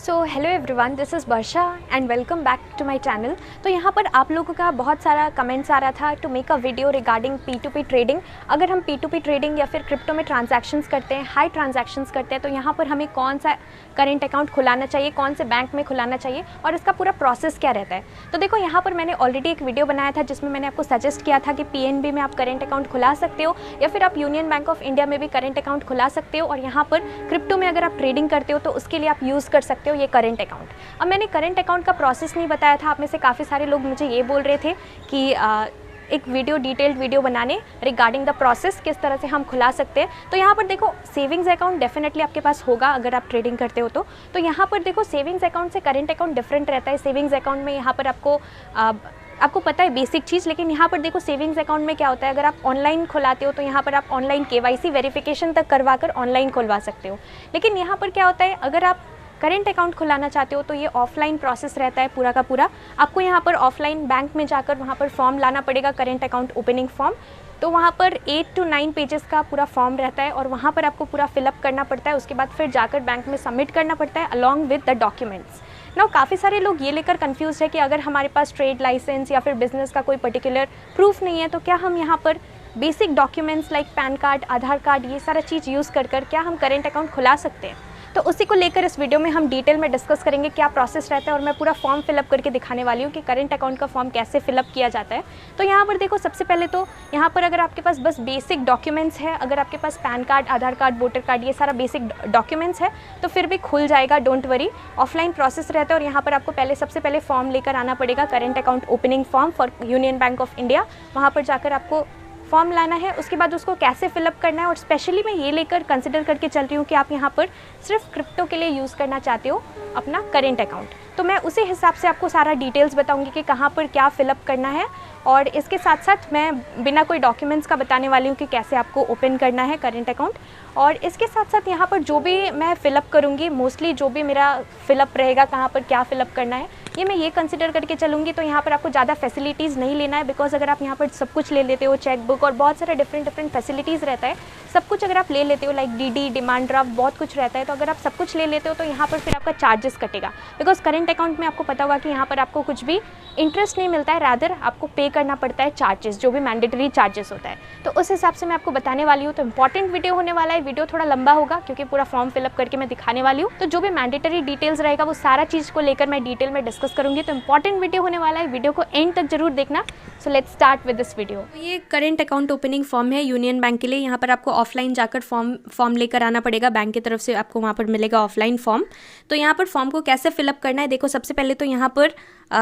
So hello everyone, this is Varsha and welcome back to my channel. तो यहाँ पर आप लोगों का बहुत सारा कमेंट्स आ रहा था to make a video regarding P2P trading. अगर हम P2P ट्रेडिंग या फिर क्रिप्टो में ट्रांजैक्शंस करते हैं, हाई ट्रांजैक्शंस करते हैं, तो यहाँ पर हमें कौन सा करेंट अकाउंट खुलाना चाहिए, कौन से बैंक में खुलाना चाहिए और इसका पूरा प्रोसेस क्या रहता है। तो देखो, यहाँ पर मैंने ऑलरेडी एक वीडियो बनाया था जिसमें मैंने आपको सजेस्ट किया था कि PNB में आप करेंट अकाउंट खुला सकते हो या फिर आप यूनियन बैंक ऑफ इंडिया में भी करेंट अकाउंट खुला सकते हो, और यहाँ पर क्रिप्टो में अगर आप ट्रेडिंग करते हो तो उसके लिए आप यूज़ कर सकते हो ये करेंट अकाउंट। अब मैंने करंट अकाउंट का प्रोसेस नहीं बताया था। आप में से काफ़ी सारे लोग मुझे ये बोल रहे थे कि एक वीडियो, डिटेल्ड वीडियो बनाने रिगार्डिंग द प्रोसेस, किस तरह से हम खुला सकते हैं। तो यहाँ पर देखो, सेविंग्स अकाउंट डेफिनेटली आपके पास होगा अगर आप ट्रेडिंग करते हो तो यहाँ पर देखो, सेविंग्स अकाउंट से करंट अकाउंट डिफरेंट रहता है। सेविंग्स अकाउंट में यहाँ पर आपको पता है बेसिक चीज़, लेकिन यहाँ पर देखो सेविंग्स अकाउंट में क्या होता है, अगर आप ऑनलाइन खुलाते हो तो यहाँ पर आप ऑनलाइन KYC वेरिफिकेशन तक करवा कर ऑनलाइन खुलवा सकते हो। लेकिन यहाँ पर क्या होता है, अगर आप करेंट अकाउंट खुलाना चाहते हो तो ये ऑफलाइन प्रोसेस रहता है पूरा का पूरा। आपको यहाँ पर ऑफलाइन बैंक में जाकर वहाँ पर फॉर्म लाना पड़ेगा, करेंट अकाउंट ओपनिंग फॉर्म। तो वहाँ पर 8 to 9 पेजेस का पूरा फॉर्म रहता है और वहाँ पर आपको पूरा फिलअप करना पड़ता है। उसके बाद फिर जाकर बैंक में सबमिट करना पड़ता है along with the documents. Now काफ़ी सारे लोग ये लेकर कंफ्यूज है कि अगर हमारे पास ट्रेड लाइसेंस या फिर बिजनेस का कोई पर्टिकुलर प्रूफ नहीं है तो क्या हम यहाँ पर basic documents like PAN card, Aadhaar card, ये सारा चीज़ यूज़ कर क्या हम करेंट अकाउंट खुला सकते हैं। तो उसी को लेकर इस वीडियो में हम डिटेल में डिस्कस करेंगे क्या प्रोसेस रहता है, और मैं पूरा फॉर्म फिलअप करके दिखाने वाली हूँ कि करंट अकाउंट का फॉर्म कैसे फिलअप किया जाता है। तो यहाँ पर देखो, सबसे पहले तो यहाँ पर अगर आपके पास बस बेसिक डॉक्यूमेंट्स है, अगर आपके पास pan card, Aadhaar card, voter card, ये सारा बेसिक डॉक्यूमेंट्स है तो फिर भी खुल जाएगा, डोंट वरी। ऑफलाइन प्रोसेस रहता है और यहाँ पर आपको सबसे पहले फॉर्म लेकर आना पड़ेगा, current account opening form for union bank of India. वहाँ पर जाकर आपको फॉर्म लाना है। उसके बाद उसको कैसे फिलअप करना है, और स्पेशली मैं ये लेकर कंसिडर करके चल रही हूँ कि आप यहाँ पर सिर्फ क्रिप्टो के लिए यूज़ करना चाहते हो अपना करेंट अकाउंट, तो मैं उसी हिसाब से आपको सारा डिटेल्स बताऊंगी कि कहाँ पर क्या फिलअप करना है। और इसके साथ साथ मैं बिना कोई डॉक्यूमेंट्स का बताने वाली हूँ कि कैसे आपको ओपन करना है करेंट अकाउंट। और इसके साथ साथ यहाँ पर जो भी मैं फ़िलअप करूँगी, मोस्टली जो भी मेरा फ़िलअप रहेगा, कहाँ पर क्या फ़िलअप करना है, ये मैं ये कंसिडर करके चलूँगी। तो यहाँ पर आपको ज़्यादा फैसिलिटीज़ नहीं लेना है, बिकॉज अगर आप यहाँ पर सब कुछ ले लेते हो, चेकबुक और बहुत सारे डिफरेंट फैसिलिटीज़ रहता है, सब कुछ अगर आप ले लेते हो लाइक DD, डिमांड ड्राफ्ट, बहुत कुछ रहता है, तो अगर आप सब कुछ ले लेते हो तो यहाँ पर फिर आपका चार्जेस कटेगा। बिकॉज करेंट अकाउंट में आपको पता होगा कि यहाँ पर आपको कुछ भी इंटरेस्ट नहीं मिलता है, रादर आपको पे करना पड़ता है चार्जेस, जो भी मैंडेटरी चार्जेस होता है। तो उस हिसाब से मैं आपको बताने वाली हूँ। तो इंपॉर्टेंट वीडियो होने वाला है, वीडियो थोड़ा लंबा होगा क्योंकि पूरा फॉर्म फिलअप करके मैं दिखाने वाली हूँ। तो जो भी मैंडेटरी डिटेल्स रहेगा वो सारा चीज़ को लेकर मैं डिटेल में डिस्कस करूँगी। तो इंपॉर्टेंट वीडियो होने वाला है, वीडियो को एंड तक जरूर देखना। So let's start with this video. ये करेंट अकाउंट ओपनिंग फॉर्म है यूनियन बैंक के लिए। यहाँ पर आपको ऑफलाइन जाकर फॉर्म लेकर आना पड़ेगा, बैंक की तरफ से आपको वहाँ पर मिलेगा ऑफलाइन फॉर्म। तो यहाँ पर फॉर्म को कैसे फिलअप करना है, देखो सबसे पहले तो यहाँ पर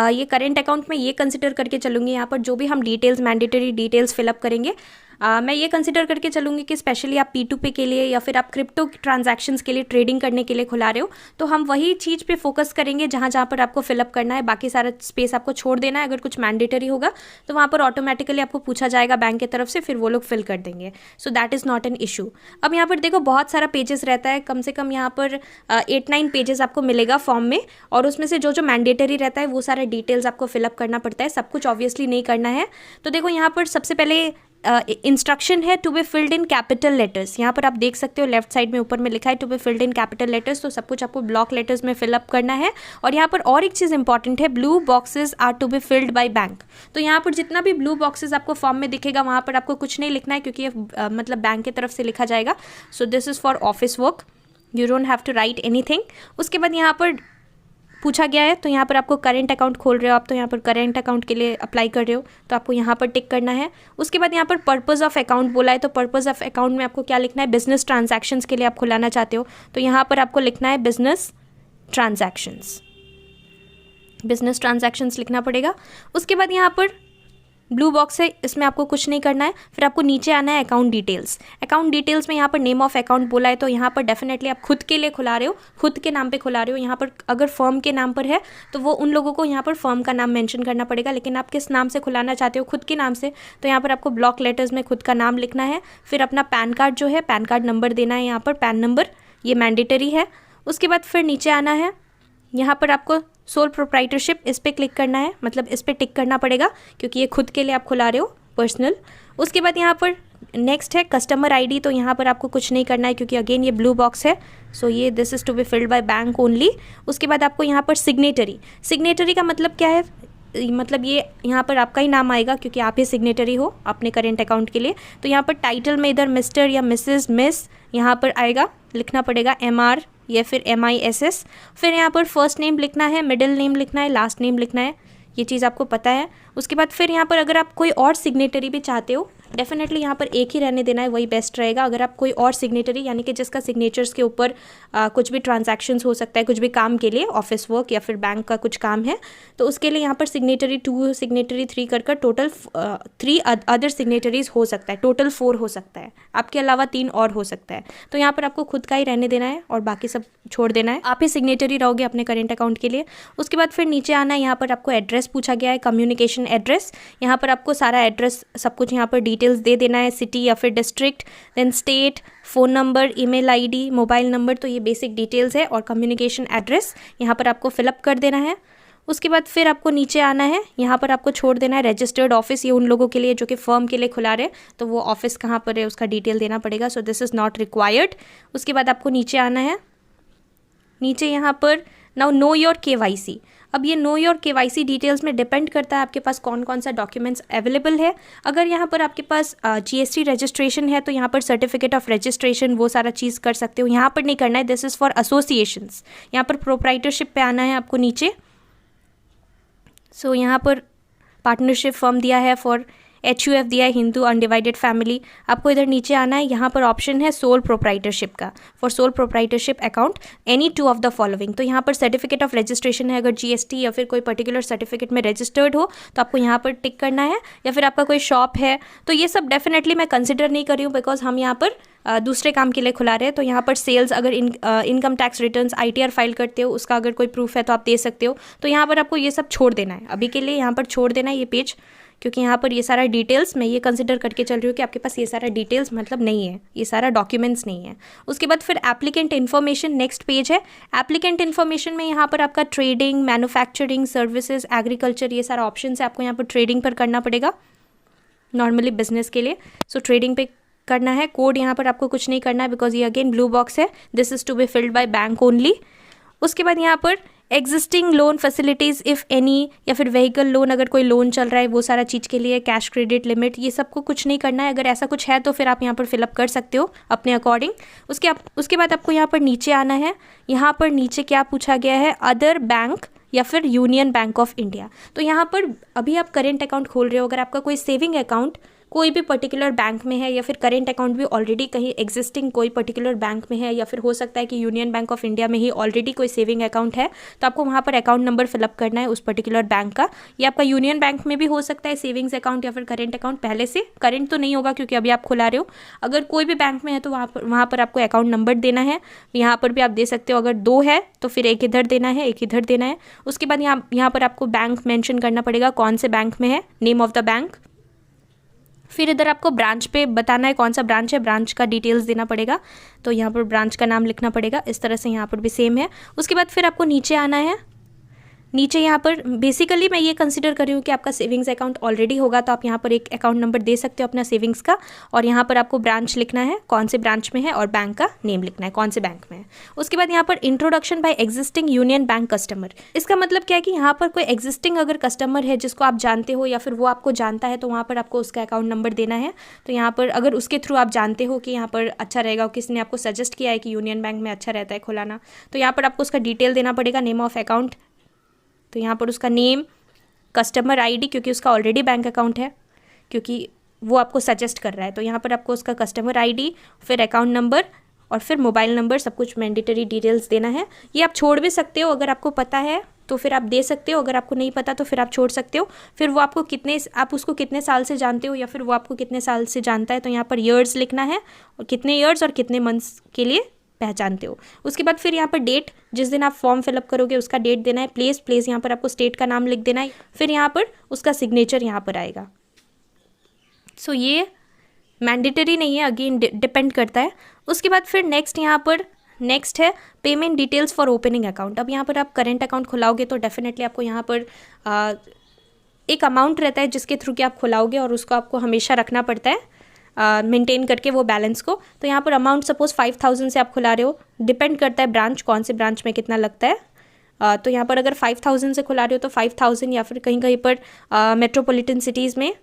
ये करेंट अकाउंट में ये कंसिडर करके चलूँगी, यहाँ पर जो भी हम डिटेल्स, मैंडेटरी डिटेल्स फिलअप करेंगे, मैं ये कंसिडर करके चलूँगी कि स्पेशली आप P2P के लिए या फिर आप क्रिप्टो ट्रांजैक्शंस के लिए, ट्रेडिंग करने के लिए खुला रहे हो, तो हम वही चीज़ पे फोकस करेंगे जहाँ जहाँ पर आपको फिलअप करना है। बाकी सारा स्पेस आपको छोड़ देना है। अगर कुछ मैंडेटरी होगा तो वहाँ पर ऑटोमेटिकली आपको पूछा जाएगा बैंक की तरफ से, फिर वो लोग फिल कर देंगे। So that is not an issue. अब यहाँ पर देखो बहुत सारा पेजेस रहता है, कम से कम यहाँ पर 8-9 पेजेस आपको मिलेगा फॉर्म में, और उसमें से जो मैंडेटरी रहता है वो सारा डिटेल्स आपको फिलअप करना पड़ता है। सब कुछ ऑब्वियसली नहीं करना है। तो देखो यहाँ पर सबसे पहले इंस्ट्रक्शन है to be filled in capital letters. यहाँ पर आप देख सकते हो लेफ्ट साइड में ऊपर में लिखा है to be filled in capital letters. तो सब कुछ आपको ब्लॉक लेटर्स में फिलअप करना है। और यहाँ पर और एक चीज़ इंपॉर्टेंट है, blue boxes are to be filled by bank. तो यहाँ पर जितना भी ब्लू बॉक्सेस आपको फॉर्म में दिखेगा वहाँ पर आपको कुछ नहीं लिखना है, क्योंकि ये मतलब बैंक की तरफ से लिखा जाएगा। So this is for office work, you don't have to write anything. उसके बाद यहाँ पर पूछा गया है, तो यहाँ पर आपको करेंट अकाउंट खोल रहे हो आप, तो यहाँ पर करेंट अकाउंट के लिए अप्लाई कर रहे हो तो आपको यहाँ पर टिक करना है। उसके बाद यहाँ पर पर्पस ऑफ अकाउंट बोला है, तो पर्पस ऑफ अकाउंट में आपको क्या लिखना है, बिजनेस ट्रांजैक्शंस के लिए आप खुलाना चाहते हो, तो यहाँ पर आपको लिखना है बिजनेस ट्रांजैक्शंस लिखना पड़ेगा। उसके बाद यहाँ पर ब्लू बॉक्स है, इसमें आपको कुछ नहीं करना है। फिर आपको नीचे आना है अकाउंट डिटेल्स। अकाउंट डिटेल्स में यहाँ पर नेम ऑफ अकाउंट बोला है, तो यहाँ पर डेफिनेटली आप खुद के लिए खुला रहे हो, खुद के नाम पे खुला रहे हो। यहाँ पर अगर फर्म के नाम पर है तो वो उन लोगों को यहाँ पर फर्म का नाम मेंशन करना पड़ेगा, लेकिन आप किस नाम से खुलाना चाहते हो, खुद के नाम से, तो यहाँ पर आपको ब्लॉक लेटर्स में खुद का नाम लिखना है। फिर अपना पैन कार्ड जो है, पैन कार्ड नंबर देना है, यहाँ पर पैन नंबर, ये मैंडेटरी है। उसके बाद फिर नीचे आना है, यहाँ पर आपको सोल प्रोप्राइटरशिप, इस पर क्लिक करना है, मतलब इस पर टिक करना पड़ेगा क्योंकि ये खुद के लिए आप खुला रहे हो, पर्सनल। उसके बाद यहाँ पर नेक्स्ट है कस्टमर आईडी। तो यहाँ पर आपको कुछ नहीं करना है क्योंकि अगेन ये ब्लू बॉक्स है, सो ये this is to be filled by bank only. उसके बाद आपको यहाँ पर सिग्नेटरी का मतलब क्या है, मतलब ये यहाँ पर आपका ही नाम आएगा क्योंकि आप ही सिग्नेटरी हो अपने करेंट अकाउंट के लिए। तो यहाँ पर टाइटल में इधर मिस्टर या मिसेस मिस यहाँ पर आएगा, लिखना पड़ेगा MR या फिर MISS। फिर यहाँ पर फर्स्ट नेम लिखना है, मिडिल नेम लिखना है, लास्ट नेम लिखना है, ये चीज़ आपको पता है। उसके बाद फिर यहाँ पर अगर आप कोई और सिग्नेटरी भी चाहते हो, डेफिनेटली यहाँ पर एक ही रहने देना है, वही बेस्ट रहेगा। अगर आप कोई और सिग्नेटरी यानी कि जिसका सिग्नेचर्स के ऊपर कुछ भी ट्रांजैक्शंस हो सकता है, कुछ भी काम के लिए, ऑफिस वर्क या फिर बैंक का कुछ काम है, तो उसके लिए यहाँ पर सिग्नेटरी 2 सिग्नेटरी 3 कर टोटल 3 अदर सिग्नेटरीज हो सकता है, टोटल 4 हो सकता है, आपके अलावा 3 और हो सकता है। तो यहाँ पर आपको खुद का ही रहने देना है और बाकी सब छोड़ देना है, आप ही सिग्नेटरी रहोगे अपने करेंट अकाउंट के लिए। उसके बाद फिर नीचे आना है, यहाँ पर आपको एड्रेस पूछा गया है, कम्युनिकेशन एड्रेस। यहाँ पर आपको सारा एड्रेस सब कुछ यहाँ पर डिटेल्स दे देना है, सिटी या फिर district, then state, phone number, email ID, mobile number, तो ये बेसिक डिटेल्स है। और कम्युनिकेशन एड्रेस यहाँ पर आपको फिलअप कर देना है। उसके बाद फिर आपको नीचे आना है, यहाँ पर आपको छोड़ देना है रजिस्टर्ड ऑफिस, ये उन लोगों के लिए जो कि फर्म के लिए खुला रहे, तो वो ऑफिस कहाँ पर है उसका डिटेल देना पड़ेगा, सो दिस इज़ नॉट रिक्वायर्ड। उसके बाद आपको नीचे आना है, नीचे यहाँ पर नाउ नो योर KYC। अब ये नो योर KYC डिटेल्स में डिपेंड करता है आपके पास कौन कौन सा डॉक्यूमेंट्स अवेलेबल है। अगर यहाँ पर आपके पास GST रजिस्ट्रेशन है तो यहाँ पर सर्टिफिकेट ऑफ रजिस्ट्रेशन वो सारा चीज़ कर सकते हो, यहाँ पर नहीं करना है, दिस इज़ फॉर एसोसिएशंस। यहाँ पर प्रोप्राइटरशिप पे आना है आपको नीचे, सो यहाँ पर पार्टनरशिप फर्म दिया है, फॉर HUF दिया है, हिंदू अनडिवाइडेड फैमिली। आपको इधर नीचे आना है, यहाँ पर ऑप्शन है सोल प्रोप्राइटरशिप का, for sole proprietorship account any 2 of the following. तो यहाँ पर सर्टिफिकेट ऑफ रजिस्ट्रेशन है, अगर GST या फिर कोई पर्टिकुलर सर्टिफिकेट में रजिस्टर्ड हो तो आपको यहाँ पर टिक करना है, या फिर आपका कोई शॉप है, तो ये सब डेफिनेटली मैं कंसिडर नहीं कर रही हूँ बिकॉज हम यहाँ पर दूसरे काम के लिए खुला रहे हैं। तो यहाँ पर सेल्स, अगर income tax returns ITR file करते हो उसका अगर कोई प्रूफ है तो आप दे सकते हो। तो यहाँ पर आपको ये सब छोड़ देना है, अभी के लिए यहाँ पर छोड़ देना है ये पेज, क्योंकि यहाँ पर ये सारा डिटेल्स मैं ये कंसिडर करके चल रही हूँ कि आपके पास ये सारा डिटेल्स मतलब नहीं है, ये सारा डॉक्यूमेंट्स नहीं है। उसके बाद फिर एप्लीकेंट इन्फॉर्मेशन नेक्स्ट पेज है। एप्लीकेंट इन्फॉर्मेशन में यहाँ पर आपका ट्रेडिंग, मैन्युफैक्चरिंग, सर्विसेज, एग्रीकल्चर, ये सारा ऑप्शन है। आपको यहाँ पर ट्रेडिंग पर करना पड़ेगा नॉर्मली बिजनेस के लिए, सो ट्रेडिंग पे करना है। कोड यहाँ पर आपको कुछ नहीं करना है बिकॉज ये अगेन ब्लू बॉक्स है, this is to be filled by bank only. उसके बाद यहाँ पर existing loan facilities if any, या फिर व्हीकल लोन, अगर कोई लोन चल रहा है वो सारा चीज़ के लिए, कैश क्रेडिट लिमिट, ये सबको कुछ नहीं करना है। अगर ऐसा कुछ है तो फिर आप यहाँ पर फिलअप कर सकते हो अपने अकॉर्डिंग। उसके बाद आपको यहाँ पर नीचे आना है, यहाँ पर नीचे क्या पूछा गया है, अदर बैंक या फिर यूनियन बैंक ऑफ इंडिया। तो यहाँ पर अभी आप करेंट अकाउंट खोल रहे हो, अगर आपका कोई सेविंग अकाउंट कोई भी पर्टिकुलर बैंक में है, या फिर करेंट अकाउंट भी ऑलरेडी कहीं एग्जिस्टिंग कोई पर्टिकुलर बैंक में है, या फिर हो सकता है कि यूनियन बैंक ऑफ इंडिया में ही ऑलरेडी कोई सेविंग अकाउंट है, तो आपको वहाँ पर अकाउंट नंबर फिलअप करना है उस पर्टिकुलर बैंक का। या आपका यूनियन बैंक में भी हो सकता है सेविंग्स अकाउंट या फिर करेंट अकाउंट, पहले से करेंट तो नहीं होगा क्योंकि अभी आप खुला रहे हो। अगर कोई भी बैंक में है तो वहाँ पर आपको अकाउंट नंबर देना है, यहाँ पर भी आप दे सकते हो। अगर 2 है तो फिर एक इधर देना है, एक इधर देना है। उसके बाद यहाँ पर आपको बैंक मेंशन करना पड़ेगा कौन से बैंक में है, नेम ऑफ द बैंक। फिर इधर आपको ब्रांच पे बताना है कौन सा ब्रांच है, ब्रांच का डिटेल्स देना पड़ेगा, तो यहाँ पर ब्रांच का नाम लिखना पड़ेगा। इस तरह से यहाँ पर भी सेम है। उसके बाद फिर आपको नीचे आना है, नीचे यहाँ पर बेसिकली मैं ये कंसिडर कर रही हूँ कि आपका सेविंग्स अकाउंट ऑलरेडी होगा तो आप यहाँ पर एक अकाउंट नंबर दे सकते हो अपना सेविंग्स का, और यहाँ पर आपको ब्रांच लिखना है कौन से ब्रांच में है, और बैंक का नेम लिखना है कौन से बैंक में है। उसके बाद यहाँ पर introduction by existing Union Bank customer, इसका मतलब क्या है कि यहाँ पर कोई एग्जिस्टिंग अगर कस्टमर है जिसको आप जानते हो या फिर वो आपको जानता है, तो वहाँ पर आपको उसका अकाउंट नंबर देना है। तो यहाँ पर अगर उसके थ्रू आप जानते हो कि यहाँ पर अच्छा रहेगा, किसी ने आपको सजेस्ट किया है कि यूनियन बैंक में अच्छा रहता है खुलाना, तो यहाँ पर आपको उसका डिटेल देना पड़ेगा, नेम ऑफ अकाउंट। तो यहाँ पर उसका नेम, कस्टमर आईडी, क्योंकि उसका ऑलरेडी बैंक अकाउंट है, क्योंकि वो आपको सजेस्ट कर रहा है, तो यहाँ पर आपको उसका कस्टमर आईडी, फिर अकाउंट नंबर और फिर मोबाइल नंबर, सब कुछ मैंडेटरी डिटेल्स देना है। ये आप छोड़ भी सकते हो, अगर आपको पता है तो फिर आप दे सकते हो, अगर आपको नहीं पता तो फिर आप छोड़ सकते हो। फिर वो आप उसको कितने साल से जानते हो या फिर वो आपको कितने साल से जानता है, तो यहाँ पर ईयर्स लिखना है, और कितने ईयर्स और कितने मंथ्स के लिए पहचानते हो। उसके बाद फिर यहाँ पर डेट, जिस दिन आप फॉर्म फिलअप करोगे उसका डेट देना है। प्लेस यहाँ पर आपको स्टेट का नाम लिख देना है, फिर यहाँ पर उसका सिग्नेचर यहाँ पर आएगा। सो ये मैंडेटरी नहीं है, अगेन डिपेंड करता है। उसके बाद फिर नेक्स्ट है payment details for opening account. अब यहाँ पर आप करेंट अकाउंट खुलाओगे तो डेफिनेटली आपको यहाँ पर एक अमाउंट रहता है जिसके थ्रू कि आप खुलाओगे, और उसको आपको हमेशा रखना पड़ता है। मेंटेन करके वो बैलेंस को। तो यहाँ पर अमाउंट सपोज 5000 से आप खुला रहे हो, डिपेंड करता है ब्रांच, कौन से ब्रांच में कितना लगता है। तो यहाँ पर अगर 5000 से खुला रहे हो तो 5000, या फिर कहीं कहीं पर मेट्रोपॉलिटन सिटीज़ में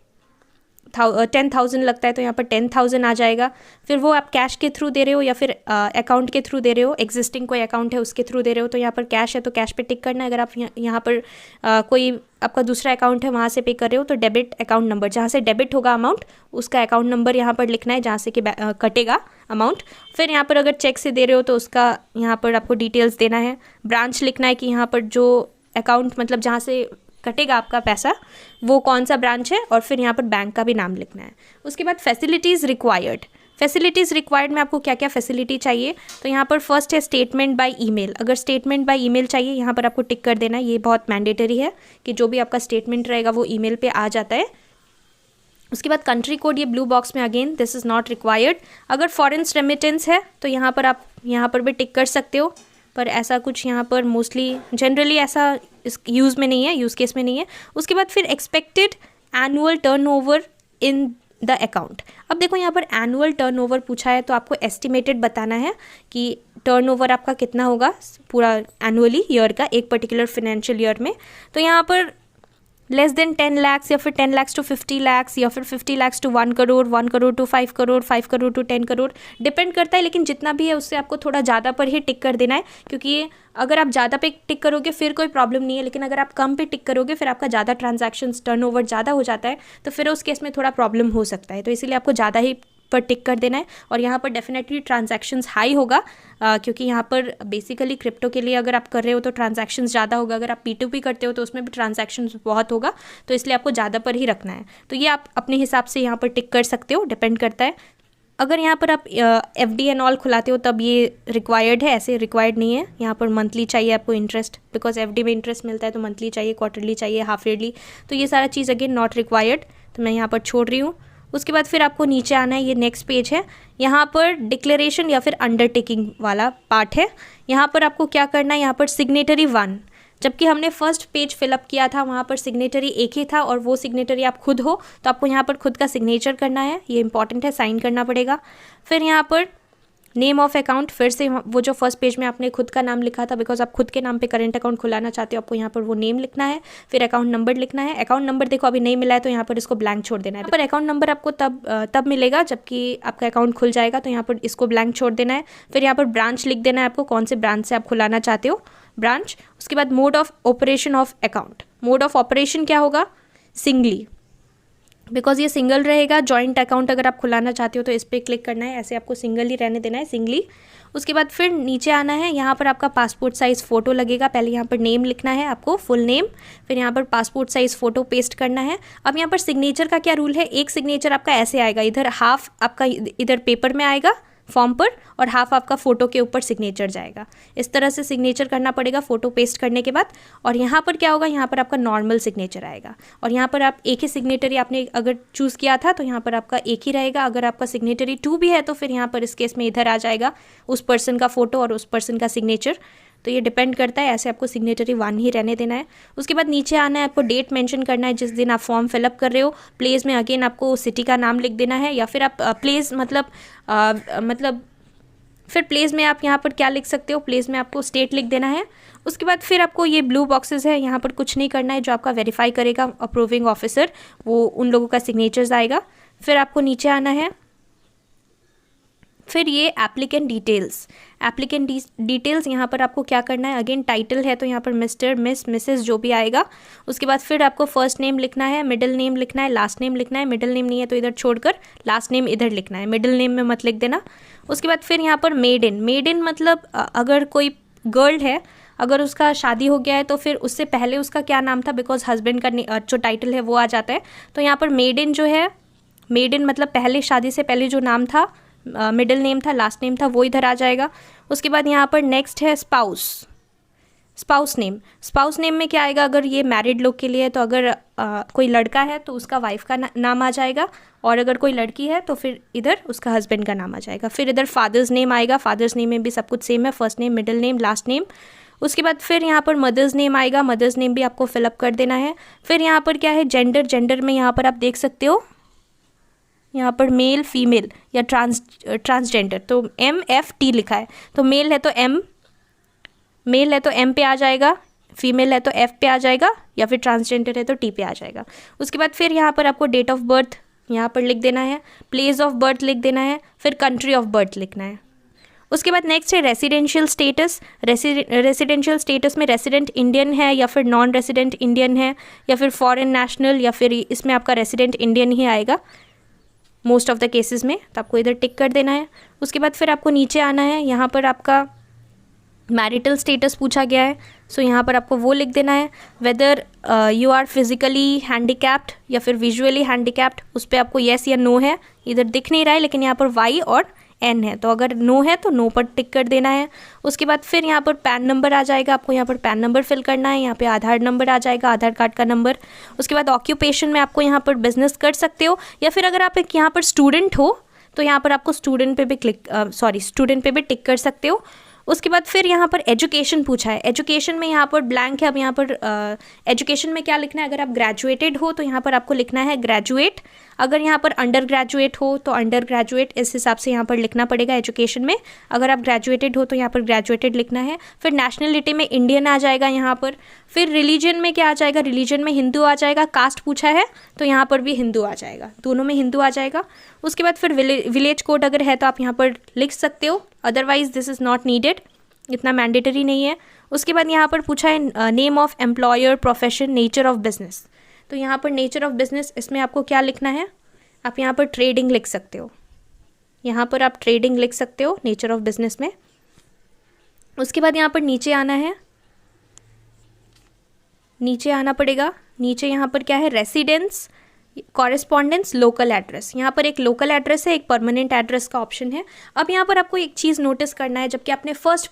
10,000 लगता है तो यहाँ पर 10,000 आ जाएगा। फिर वो आप कैश के थ्रू दे रहे हो या फिर अकाउंट के थ्रू दे रहे हो, एग्जिस्टिंग कोई अकाउंट है उसके थ्रू दे रहे हो, तो यहाँ पर कैश है तो कैश पे टिक करना है। अगर आप यहाँ पर कोई आपका दूसरा अकाउंट है वहाँ से पे कर रहे हो तो डेबिट अकाउंट नंबर, जहाँ से डेबिट होगा अमाउंट उसका अकाउंट नंबर यहाँ पर लिखना है जहाँ से कि कटेगा अमाउंट। फिर यहाँ पर अगर चेक से दे रहे हो तो उसका यहाँ पर आपको डिटेल्स देना है, ब्रांच लिखना है कि यहाँ पर जो अकाउंट मतलब जहाँ से कटेगा आपका पैसा वो कौन सा ब्रांच है, और फिर यहाँ पर बैंक का भी नाम लिखना है। उसके बाद फैसिलिटीज़ रिक्वायर्ड। फैसिलिटीज़ रिक्वायर्ड में आपको क्या क्या फैसिलिटी चाहिए, तो यहाँ पर फर्स्ट है स्टेटमेंट बाय ईमेल। अगर स्टेटमेंट बाय ईमेल चाहिए यहाँ पर आपको टिक कर देना है, ये बहुत मैंडेटरी है कि जो भी आपका स्टेटमेंट रहेगा वो ईमेल पे आ जाता है। उसके बाद कंट्री कोड, ये ब्लू बॉक्स में again this is not required. अगर फॉरेन रेमिटेंस है तो यहाँ पर आप यहाँ पर भी टिक कर सकते हो, पर ऐसा कुछ यहाँ पर मोस्टली जनरली ऐसा इस यूज़ में नहीं है, यूज़ केस में नहीं है। उसके बाद फिर expected annual turnover in the account. अब देखो यहाँ पर एनुअल टर्नओवर पूछा है तो आपको एस्टिमेटेड बताना है कि टर्नओवर आपका कितना होगा पूरा एनुअली ईयर का, एक पर्टिकुलर फाइनेंशियल ईयर में। तो यहाँ पर लेस देन 10 lakhs या फिर 10 lakhs to 50 lakhs या फिर 50 lakhs to 1 crore, 1 crore to 5 crore, 5 crore to 10 crore, depend करता है। लेकिन जितना भी है उससे आपको थोड़ा ज़्यादा पर ही टिक कर देना है, क्योंकि अगर आप ज़्यादा पे टिक करोगे फिर कोई प्रॉब्लम नहीं है, लेकिन अगर आप कम पे टिक करोगे फिर आपका ज़्यादा ट्रांजैक्शंस टर्नओवर ज़्यादा हो जाता है तो फिर उस केस में थोड़ा प्रॉब्लम हो सकता है। तो इसीलिए आपको ज़्यादा ही पर टिक कर देना है। और यहाँ पर डेफिनेटली ट्रांजैक्शंस हाई होगा, क्योंकि यहाँ पर बेसिकली क्रिप्टो के लिए अगर आप कर रहे हो तो ट्रांजैक्शंस ज़्यादा होगा। अगर आप P2P करते हो तो उसमें भी ट्रांजैक्शंस बहुत होगा, तो इसलिए आपको ज़्यादा पर ही रखना है। तो ये आप अपने हिसाब से यहाँ पर टिक कर सकते हो, डिपेंड करता है। अगर यहाँ पर आप FD एंड ऑल खुलाते हो तब ये रिक्वायर्ड है, ऐसे रिक्वायर्ड नहीं है। यहाँ पर मंथली चाहिए आपको इंटरेस्ट, बिकॉज FD में इंटरेस्ट मिलता है तो मंथली चाहिए, क्वार्टरली चाहिए, हाफ ईयरली, तो ये सारा चीज़ अगेन नॉट रिक्वायर्ड, तो मैं यहाँ पर छोड़ रही हूँ। उसके बाद फिर आपको नीचे आना है, ये नेक्स्ट पेज है। यहाँ पर डिक्लेरेशन या फिर अंडरटेकिंग वाला पार्ट है। यहाँ पर आपको क्या करना है, यहाँ पर सिग्नेटरी 1, जबकि हमने फर्स्ट पेज फिलअप किया था वहाँ पर सिग्नेटरी एक ही था और वो सिग्नेटरी आप खुद हो, तो आपको यहाँ पर खुद का सिग्नेचर करना है, ये इंपॉर्टेंट है, साइन करना पड़ेगा। फिर यहाँ पर नेम ऑफ अकाउंट, फिर से वो जो फर्स्ट पेज में आपने खुद का नाम लिखा था, बिकॉज आप खुद के नाम पे करंट अकाउंट खुलाना चाहते हो, आपको यहाँ पर वो नेम लिखना है। फिर अकाउंट नंबर लिखना है। अकाउंट नंबर देखो अभी नहीं मिला है तो यहाँ पर इसको ब्लैंक छोड़ देना है। पर अकाउंट नंबर आपको तब मिलेगा जबकि आपका अकाउंट खुल जाएगा, तो यहाँ पर इसको ब्लैंक छोड़ देना है। फिर यहाँ पर ब्रांच लिख देना है आपको, कौन से ब्रांच से आप खुलाना चाहते हो ब्रांच। उसके बाद mode of operation of account, mode of operation क्या होगा, सिंगली, बिकॉज ये सिंगल रहेगा। जॉइंट अकाउंट अगर आप खुलाना चाहते हो तो इस पर क्लिक करना है, ऐसे आपको सिंगल ही रहने देना है, सिंगली। उसके बाद फिर नीचे आना है, यहाँ पर आपका पासपोर्ट साइज़ फ़ोटो लगेगा। पहले यहाँ पर नेम लिखना है आपको, फुल नेम, फिर यहाँ पर पासपोर्ट साइज़ फ़ोटो पेस्ट करना है। अब यहाँ पर सिग्नेचर का क्या रूल है, एक सिग्नेचर आपका ऐसे आएगा, इधर हाफ आपका इधर पेपर में आएगा फॉर्म पर और हाफ आपका फ़ोटो के ऊपर सिग्नेचर जाएगा। इस तरह से सिग्नेचर करना पड़ेगा फ़ोटो पेस्ट करने के बाद। और यहाँ पर क्या होगा, यहाँ पर आपका नॉर्मल सिग्नेचर आएगा और यहाँ पर आप एक ही सिग्नेटरी आपने अगर चूज़ किया था तो यहाँ पर आपका एक ही रहेगा। अगर आपका सिग्नेटरी 2 भी है तो फिर यहाँ पर इस केस में इधर आ जाएगा उस पर्सन का फ़ोटो और उस पर्सन का सिग्नेचर। तो ये डिपेंड करता है, ऐसे आपको सिग्नेटरी 1 ही रहने देना है। उसके बाद नीचे आना है, आपको डेट मेंशन करना है जिस दिन आप फॉर्म फिलअप कर रहे हो। प्लेस में अगेन आपको सिटी का नाम लिख देना है, या फिर आप प्लेस मतलब फिर प्लेस में आप यहाँ पर क्या लिख सकते हो, प्लेस में आपको स्टेट लिख देना है। उसके बाद फिर आपको ये ब्लू बॉक्सेस है, यहाँ पर कुछ नहीं करना है। जो आपका वेरीफाई करेगा अप्रूविंग ऑफिसर, वो उन लोगों का सिग्नेचर्स आएगा। फिर आपको नीचे आना है, फिर ये एप्लीकेंट डिटेल्स, एप्लीकेंट डिटेल्स यहाँ पर आपको क्या करना है, अगेन टाइटल है तो यहाँ पर मिस्टर, मिस, मिसेस जो भी आएगा। उसके बाद फिर आपको फर्स्ट नेम लिखना है, मिडिल नेम लिखना है, लास्ट नेम लिखना है। मिडिल नेम नहीं है तो इधर छोड़कर लास्ट नेम इधर लिखना है, मिडिल नेम में मत लिख देना। उसके बाद फिर यहाँ पर मेड इन, मेड इन मतलब अगर कोई गर्ल है, अगर उसका शादी हो गया है तो फिर उससे पहले उसका क्या नाम था, बिकॉज हस्बैंड का जो टाइटल है वो आ जाता है। तो यहाँ पर मेड इन जो है, मेड इन मतलब पहले शादी से पहले जो नाम था, मिडिल नेम था, लास्ट नेम था, वो इधर आ जाएगा। उसके बाद यहाँ पर नेक्स्ट है spouse, spouse name. Spouse name में क्या आएगा, अगर ये मैरिड लोग के लिए है तो अगर कोई लड़का है तो उसका वाइफ का नाम आ जाएगा, और अगर कोई लड़की है तो फिर इधर उसका हस्बैंड का नाम आ जाएगा। फिर इधर फादर्स नेम आएगा, फादर्स नेम में भी सब कुछ सेम है, first name, middle name, last name. उसके बाद फिर यहाँ पर मदर्स नेम आएगा, मदर्स नेम भी आपको फिलअप कर देना है। फिर यहाँ पर क्या है, जेंडर, जेंडर में यहाँ पर आप देख सकते हो यहाँ पर मेल फीमेल या ट्रांसजेंडर, तो MFT लिखा है, तो मेल है तो M, मेल है तो M पे आ जाएगा, फीमेल है तो F पे आ जाएगा, या फिर ट्रांसजेंडर है तो T पे आ जाएगा। उसके बाद फिर यहाँ पर आपको डेट ऑफ बर्थ यहाँ पर लिख देना है, प्लेस ऑफ बर्थ लिख देना है, फिर कंट्री ऑफ बर्थ लिखना है। उसके बाद नेक्स्ट है रेसिडेंशियल स्टेटस। रेसिडेंशियल स्टेटस में रेसिडेंट इंडियन है या फिर नॉन रेसिडेंट इंडियन है या फिर फॉरेन नेशनल, या फिर इसमें आपका रेसिडेंट इंडियन ही आएगा मोस्ट ऑफ द केसेस में, तो आपको इधर टिक कर देना है। उसके बाद फिर आपको नीचे आना है, यहाँ पर आपका मैरिटल स्टेटस पूछा गया है, सो यहाँ पर आपको वो लिख देना है। Whether you are physically handicapped या फिर विजुअली हैंडीकैप्ड, उस पर आपको येस या नो है, इधर दिख नहीं रहा है लेकिन यहाँ पर Y और N है, तो अगर नो है तो नो पर टिक कर देना है। उसके बाद फिर यहाँ पर पैन नंबर आ जाएगा, आपको यहाँ पर पैन नंबर फिल करना है। यहाँ पे आधार नंबर आ जाएगा, आधार कार्ड का नंबर। उसके बाद ऑक्यूपेशन में आपको यहाँ पर बिजनेस कर सकते हो, या फिर अगर आप एक यहाँ पर स्टूडेंट हो तो यहाँ पर आपको स्टूडेंट पे भी स्टूडेंट पे भी टिक कर सकते हो। उसके बाद फिर यहाँ पर एजुकेशन पूछा है, एजुकेशन में यहाँ पर ब्लैंक है। अब यहाँ पर एजुकेशन में क्या लिखना है, अगर आप ग्रेजुएटेड हो तो यहाँ पर आपको लिखना है ग्रेजुएट, अगर यहाँ पर अंडर ग्रेजुएट हो तो अंडर ग्रेजुएट, इस हिसाब से यहाँ पर लिखना पड़ेगा एजुकेशन में। अगर आप ग्रेजुएटेड हो तो यहाँ पर ग्रेजुएटेड लिखना है। फिर नेशनलिटी में इंडियन आ जाएगा यहाँ पर। फिर रिलीजन में क्या आ जाएगा, रिलीजन में हिंदू आ जाएगा। कास्ट पूछा है तो यहाँ पर भी हिंदू आ जाएगा, दोनों में हिंदू आ जाएगा। उसके बाद फिर विलेज कोड अगर है तो आप यहाँ पर लिख सकते हो, otherwise this is not needed, इतना मैंडेटरी नहीं है। उसके बाद यहाँ पर पूछा है name of employer, profession, nature of business, तो यहाँ पर नेचर ऑफ बिजनेस, इसमें आपको क्या लिखना है, आप यहाँ पर ट्रेडिंग लिख सकते हो, यहाँ पर आप ट्रेडिंग लिख सकते हो नेचर ऑफ बिजनेस में। उसके बाद यहाँ पर नीचे आना है, नीचे आना पड़ेगा। नीचे यहाँ पर क्या है, रेसिडेंस, कॉरेस्पॉन्डेंस, लोकल एड्रेस। यहाँ पर एक लोकल एड्रेस है, एक परमानेंट एड्रेस का ऑप्शन है। अब यहाँ पर आपको एक चीज़ नोटिस करना है, जबकि आपने फर्स्ट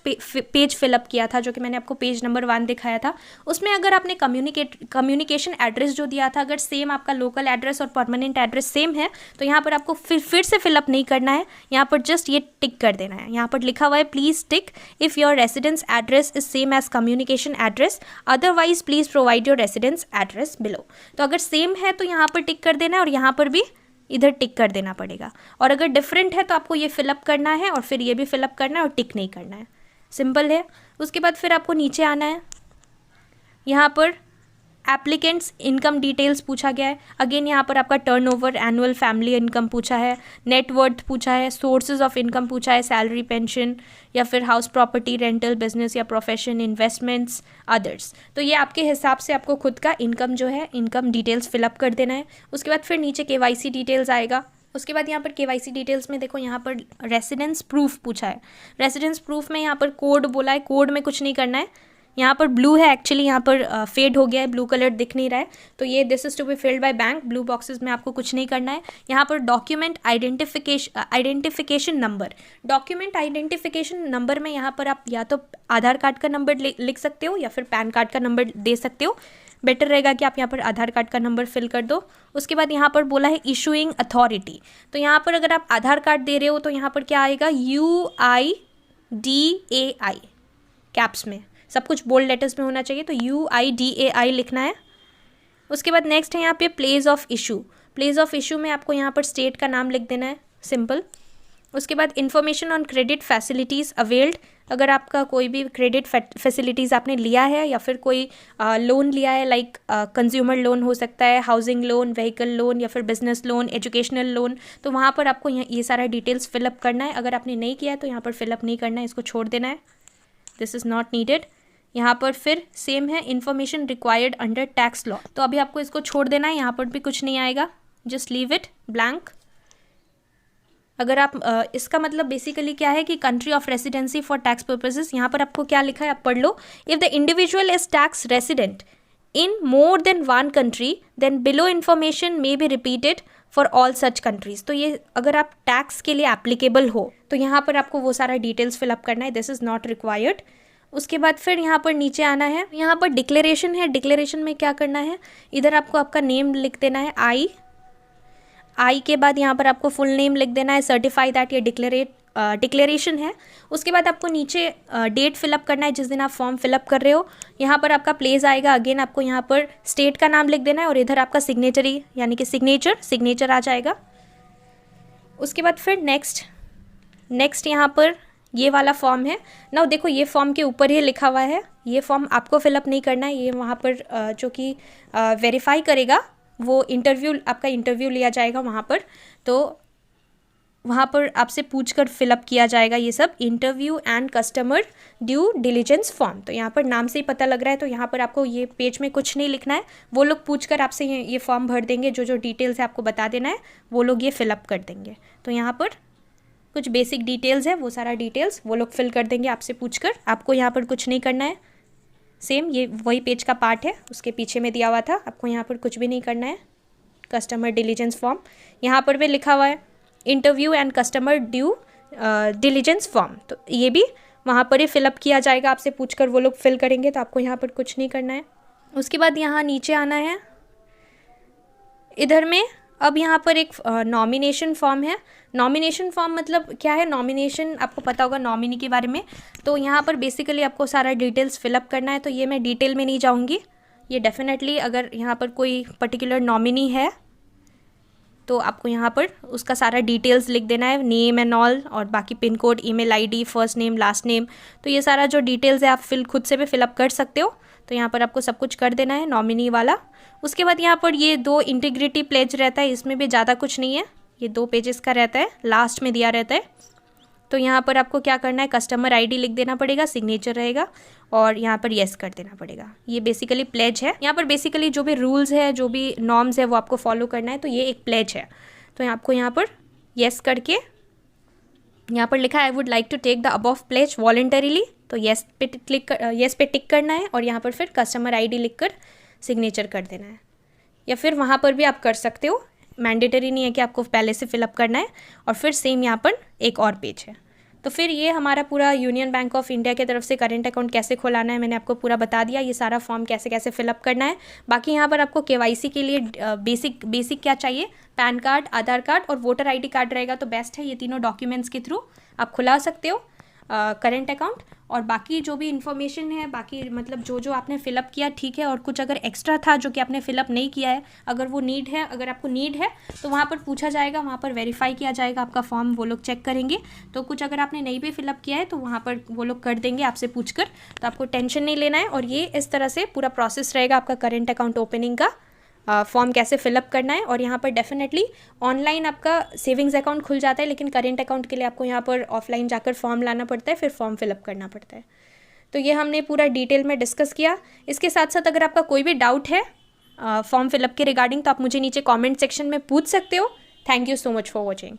पेज फिलअप किया था, जो कि मैंने आपको पेज नंबर 1 दिखाया था, उसमें अगर आपने कम्युनिकेशन एड्रेस जो दिया था, अगर सेम आपका लोकल एड्रेस और परमानेंट एड्रेस सेम है, तो यहाँ पर आपको फिर से फिलअप नहीं करना है, यहाँ पर जस्ट ये टिक कर देना है। यहाँ पर लिखा हुआ है please tick if your residence address is same as communication address, otherwise please provide your residence address below. तो अगर सेम है तो यहाँ पर टिक कर देना है और यहाँ पर भी इधर टिक कर देना पड़ेगा, और अगर डिफरेंट है तो आपको ये फिलअप करना है और फिर ये भी फिलअप करना है और टिक नहीं करना है, सिंपल है। उसके बाद फिर आपको नीचे आना है, यहाँ पर एप्लीकेंट्स इनकम डिटेल्स पूछा गया है। अगेन यहाँ पर आपका टर्नओवर, एनुअल फैमिली इनकम पूछा है, नेट वर्थ पूछा है, सोर्सेज ऑफ इनकम पूछा है, सैलरी, पेंशन या फिर हाउस प्रॉपर्टी, रेंटल, बिजनेस या प्रोफेशन, इन्वेस्टमेंट्स, अदर्स। तो ये आपके हिसाब से आपको खुद का इनकम जो है, इनकम डिटेल्स फिलअप कर देना है। उसके बाद फिर नीचे KYC डिटेल्स आएगा। उसके बाद यहाँ पर KYC डिटेल्स में देखो, यहाँ पर रेसिडेंस प्रूफ पूछा है। रेसिडेंस प्रूफ में यहाँ पर कोड बोला है, कोड में कुछ नहीं करना है। यहाँ पर ब्लू है, एक्चुअली यहाँ पर फेड हो गया है, ब्लू कलर दिख नहीं रहा है, तो ये this is to be filled by bank, blue boxes में आपको कुछ नहीं करना है। यहाँ पर document identification number, document identification number में यहाँ पर आप या तो आधार कार्ड का नंबर लिख सकते हो या फिर पैन कार्ड का नंबर दे सकते हो। बेटर रहेगा कि आप यहाँ पर आधार कार्ड का नंबर फिल कर दो। उसके बाद यहाँ पर बोला है इशूइंग अथॉरिटी, तो यहाँ पर अगर आप आधार कार्ड दे रहे हो तो यहाँ पर क्या आएगा, UIDAI, कैप्स में, सब कुछ बोल्ड लेटर्स में होना चाहिए, तो UIDAI लिखना है। उसके बाद नेक्स्ट है यहाँ पे place of issue. Place of issue में आपको यहाँ पर स्टेट का नाम लिख देना है, सिंपल। उसके बाद information on credit facilities availed, अगर आपका कोई भी क्रेडिट फैसिलिटीज़ आपने लिया है या फिर कोई लोन लिया है, लाइक कंज्यूमर लोन हो सकता है, हाउसिंग लोन, व्हीकल लोन या फिर बिजनेस लोन, एजुकेशनल लोन, तो वहाँ पर आपको ये सारा डिटेल्स फिलअप करना है। अगर आपने नहीं किया है तो यहाँ पर फिलअप नहीं करना है, इसको छोड़ देना है, दिस इज़ नॉट नीडेड। यहाँ पर फिर सेम है, information required under tax law, तो अभी आपको इसको छोड़ देना है, यहाँ पर भी कुछ नहीं आएगा, जस्ट लीव इट ब्लैंक। अगर आप इसका मतलब बेसिकली क्या है कि country of residency for tax purposes, यहाँ पर आपको क्या लिखा है आप पढ़ लो। If the individual is tax resident in more than one country then below information may be repeated for all such countries. तो ये अगर आप टैक्स के लिए एप्लीकेबल हो तो यहाँ पर आपको वो सारा डिटेल्स फिलअप करना है, दिस इज़ नॉट रिक्वायर्ड। उसके बाद फिर यहाँ पर नीचे आना है, यहाँ पर डिक्लेरेशन है। डिक्लेरेशन में क्या करना है, इधर आपको आपका नेम लिख देना है, आई के बाद यहाँ पर आपको फुल नेम लिख देना है, सर्टिफाई दैट ये डिक्लेरेशन है। उसके बाद आपको नीचे डेट फिलअप करना है जिस दिन आप फॉर्म फिलअप कर रहे हो। यहाँ पर आपका प्लेस आएगा, अगेन आपको यहाँ पर स्टेट का नाम लिख देना है और इधर आपका सिग्नेचरी यानी कि सिग्नेचर आ जाएगा। उसके बाद फिर नेक्स्ट यहाँ पर ये वाला फॉर्म है ना। देखो ये फॉर्म के ऊपर ही लिखा हुआ है, ये फॉर्म आपको फिलअप नहीं करना है, ये वहाँ पर जो कि वेरीफाई करेगा वो आपका इंटरव्यू लिया जाएगा वहाँ पर, तो वहाँ पर आपसे पूछकर फिलअप किया जाएगा ये सब, interview and customer due diligence form. तो यहाँ पर नाम से ही पता लग रहा है, तो यहाँ पर आपको ये पेज में कुछ नहीं लिखना है, वो लोग पूछकर आपसे ये फॉर्म भर देंगे, जो डिटेल्स है आपको बता देना है, वो लोग ये फिलअप कर देंगे। तो यहाँ पर कुछ बेसिक डिटेल्स है, वो सारा डिटेल्स वो लोग फिल कर देंगे आपसे पूछकर, आपको यहाँ पर कुछ नहीं करना है। सेम ये वही पेज का पार्ट है, उसके पीछे में दिया हुआ था, आपको यहाँ पर कुछ भी नहीं करना है। कस्टमर डिलीजेंस फॉर्म यहाँ पर भी लिखा हुआ है, interview and customer due diligence form, तो ये भी वहाँ पर ही फिलअप किया जाएगा, आपसे पूछकर वो लोग फिल करेंगे, तो आपको यहाँ पर कुछ नहीं करना है। उसके बाद यहाँ नीचे आना है, इधर में अब यहाँ पर एक नॉमिनेशन फॉर्म है। नॉमिनेशन फॉर्म मतलब क्या है, नॉमिनेशन आपको पता होगा नॉमिनी के बारे में, तो यहाँ पर बेसिकली आपको सारा डिटेल्स फिलअप करना है। तो ये मैं डिटेल में नहीं जाऊँगी, ये डेफिनेटली अगर यहाँ पर कोई पर्टिकुलर नॉमिनी है तो आपको यहाँ पर उसका सारा डिटेल्स लिख देना है, नेम एंड ऑल, और बाकी pin code, email ID, first name, last name, तो ये सारा जो डिटेल्स है आप खुद से भी फिलअप कर सकते हो। तो यहाँ पर आपको सब कुछ कर देना है नॉमिनी वाला। उसके बाद यहाँ पर ये 2 इंटीग्रिटी प्लेज रहता है, इसमें भी ज़्यादा कुछ नहीं है, ये 2 पेजेस का रहता है, लास्ट में दिया रहता है। तो यहाँ पर आपको क्या करना है, कस्टमर आईडी लिख देना पड़ेगा, सिग्नेचर रहेगा, और यहाँ पर येस कर देना पड़ेगा। ये बेसिकली प्लेज है, यहाँ पर बेसिकली जो भी रूल्स है, जो भी नॉर्म्स है वो आपको फॉलो करना है, तो ये एक प्लेज है। तो आपको यहाँ पर येस करके, यहाँ पर लिखा है I would like to take the above pledge voluntarily, तो येस पे टिक करना है, और यहाँ पर फिर कस्टमर आईडी लिखकर सिग्नेचर कर देना है। या फिर वहाँ पर भी आप कर सकते हो, मैंडेटरी नहीं है कि आपको पहले से फिलअप करना है। और फिर सेम यहाँ पर एक और पेज है। तो फिर ये हमारा पूरा यूनियन बैंक ऑफ इंडिया की तरफ से करेंट अकाउंट कैसे खोलाना है मैंने आपको पूरा बता दिया, ये सारा फॉर्म कैसे कैसे फिलअप करना है। बाकी यहाँ पर आपको केवाईसी के लिए बेसिक क्या चाहिए, पैन कार्ड, आधार कार्ड और वोटर आईडी कार्ड रहेगा तो बेस्ट है। ये तीनों डॉक्यूमेंट्स के थ्रू आप खुला सकते हो करेंट अकाउंट। और बाकी जो भी इन्फॉर्मेशन है, बाकी मतलब जो आपने फिलअप किया ठीक है, और कुछ अगर एक्स्ट्रा था जो कि आपने फिलअप नहीं किया है, अगर वो नीड है, अगर आपको नीड है तो वहाँ पर पूछा जाएगा, वहाँ पर वेरीफाई किया जाएगा आपका फॉर्म, वो लोग चेक करेंगे। तो कुछ अगर आपने नहीं भी फिलअप किया है तो वहाँ पर वो लोग कर देंगे आपसे पूछकर, तो आपको टेंशन नहीं लेना है। और ये इस तरह से पूरा प्रोसेस रहेगा आपका करेंट अकाउंट ओपनिंग का, फॉर्म कैसे फिलअप करना है। और यहाँ पर डेफिनेटली ऑनलाइन आपका सेविंग्स अकाउंट खुल जाता है, लेकिन करेंट अकाउंट के लिए आपको यहाँ पर ऑफलाइन जाकर फॉर्म लाना पड़ता है, फिर फॉर्म फिलअप करना पड़ता है। तो ये हमने पूरा डिटेल में डिस्कस किया। इसके साथ साथ अगर आपका कोई भी डाउट है फॉर्म फिलअप के रिगार्डिंग तो आप मुझे नीचे कमेंट सेक्शन में पूछ सकते हो। Thank you so much for watching.